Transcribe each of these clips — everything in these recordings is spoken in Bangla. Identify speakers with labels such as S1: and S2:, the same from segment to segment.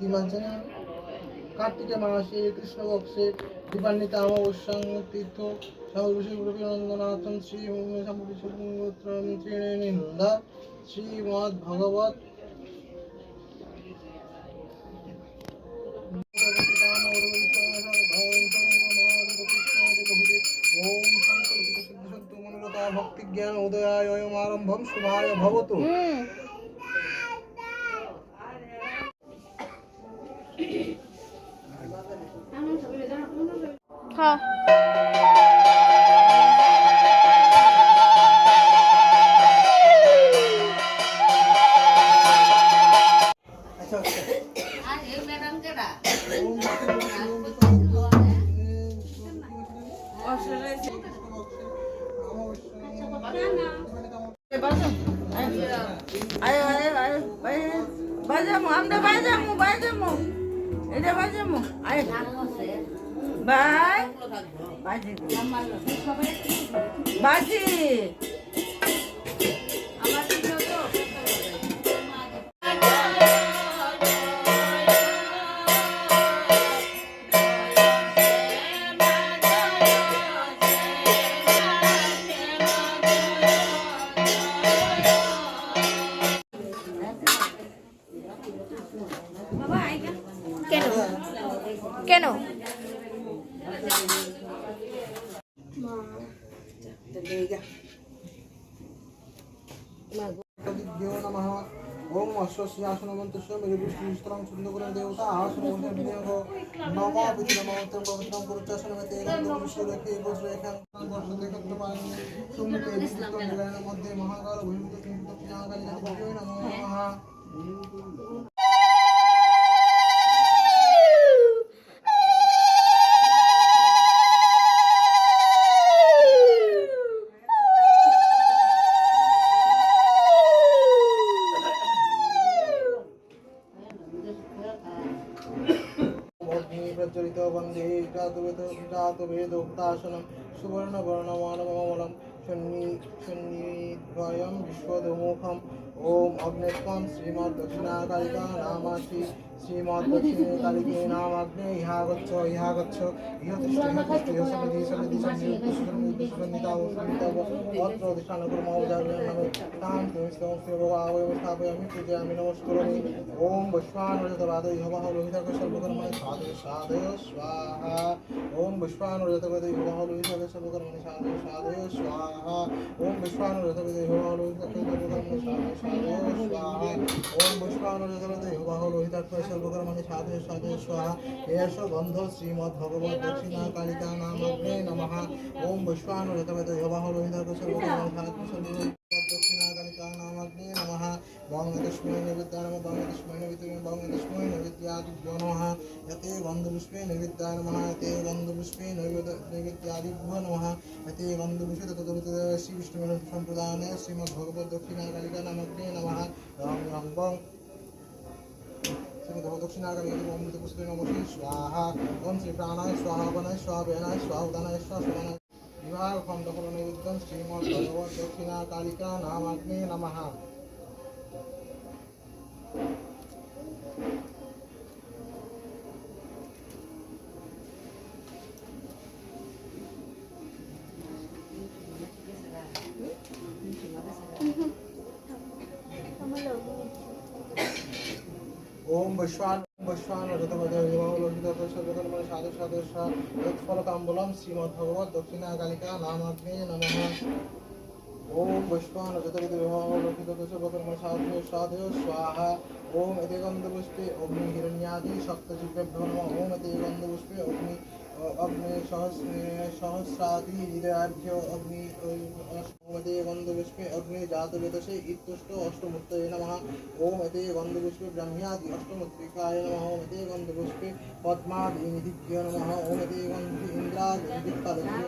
S1: কি মাস জানেন? কার্তিকে মাসে কৃষ্ণপক্ষে দীপান্বিতা অমাবস্যাং তীর্থ নন্দনাথন শ্রী নিন্দা শ্রীমদ ভগবত ভক্তি জ্ঞান উদয়ায় আরম্ভম শুভায় ভবতু।
S2: হ্যাঁ
S3: বাজামো আমরা বাজামো এটা বাজামো আয় বাই বাজি বাজি
S2: কেন কেন
S1: ওম অশ্বস্যাসনমন্তস্য মেরুপুষ্টিস্তরং সুন্দরং দেবতা আসনমন্তং নম বিধিনমন্তং পবিত্রং কুরুচাসনমতে গন্ধপুষ্যরেখে গোশ্রেখাং বর্ষদেকত্রপায়ং সম্মুখে বিদ্যুৎ নিলয়নের মধ্যে মহাকাল ভূমিত কিংকুত পিনাকালী নমঃ নমঃ। প্রজ্বলিত বন্দে জাতবেদোক্তাসনম সুবর্ণবর্ণমানমমলম সন্নিদ্বয়ম বিশ্বদমুখম। ওম অগ্নেত্বম শ্রীমদ্দক্ষিণাকালিকা নামাসি শ্রীমদ্দক্ষিণাকালিকে নামাগ্নে ইহা গচ্ছ ইহতিষ্ঠ সমিধি অত্র দিশানুকুর্মৌজাগ্নে তাং তুমিস্তং শ্রীভবাবয়ং স্থাপয়ামি পূজয়ামি নমস্করামি। ওম বৈশ্বানরজতবাদৈ হবহ লোহিতক সর্বকর্মণি সাধয় সাধয় স্বাহা। ওম বৈশ্বানরজতবাদৈ হবহ লোহিতক সর্বকর্মণি সাধয় সাধয় স্বাহা। ওম বৈশ্বানরজতবাদৈ হবহ লোহিতক সর্বকর্মণি সাধয় সাধয় স্বাহা। ওম বৈশ্বানরজতবাদৈ হবহ লোহিতক সর্বকর্মণি সাধয় সাধয় স্বাহা। এষ গন্ধ শ্রীমদ্ভগবত দক্ষিণাকালিকা নামাগ্নে নমঃ। ওম বৈশ্বানরজতবাদৈ হবহ লোহিতক সর্বকর্মণি সাধয় সাধয় দক্ষিণাকালিকা নামাগ্নে নমঃ। বঙ্গদস্মৈ নৈবেদ্যায় নমঃ বঙ্গদস্মৈ নৈবেদ্যাদিভ্যো নমঃ। এতে গন্ধপুষ্পে নৈবেদ্যায় নমঃ এতে গন্ধপুষ্পে নৈবেদ্যাদিভ্যো নমঃ। এতে গন্ধপুষ্পে ততদূরতে শ্রী বিষ্ণু সম্প্রদানে শ্রীমদ্ভগবত দক্ষিণাকালিকা নামাগ্নে নমঃ। রং রং বং দক্ষিণাকালিকা অমৃত পুষ্পে নমঃ স্বাহা। ওম শ্রী প্রাণায় স্বাহা বনায় স্বাহা বেনায় স্বাহা উদানায় স্বাহা সমানায় বিভাগ খণ্ডফল নৈবেদ্যম শ্রীমদ্ভগবত দক্ষিণাকালিকা নামাগ্নে নমঃ। ओम वैश्वानरजतपदयोलोहितकर्षकर्मणि साधुसाधुषा तत्फलताम्बूलं श्रीमद्भगवत दक्षिणाकालिका नामाग्ने नमः। ओम वैश्वानरजतपदयोलोहितकर्षकर्मणि साधुसाधुषा स्वाहा। ओम एते गन्धपुष्पे अग्नि हिरण्यादि सप्तजिह्वेभ्यो नमः। ओम एते गन्धपुष्पे अग्नि सहस्रादि हृदयाभ्यो अग्नि ओमते गन्धपुष्पे अग्नि जातवेदसे इत्युष्ट अष्टमूर्तये नमः। ओम एते गन्धपुष्पे ब्रह्म्यादि अष्टमूर्तिकाय नमः। ओम एते गन्धपुष्पे पद्मादिनिधिभ्यो नमः। ओम एते गन्ध इन्द्रादिनिधिकालेभ्यो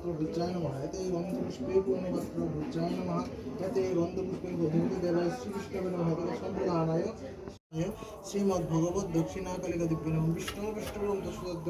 S1: पूर्णपात्र भुजाय नमः यते गन्धपुष्पे पूर्णपात्र भुजाय नमः यते गन्धपुष्पे गोधूमि देवाय श्रीकृष्ण नमः यते सम्प्रदानाय श्रीमद्भगवद् दक्षिणाकालिका दिव्य नमः विष्णु विष्णुरं दशरथ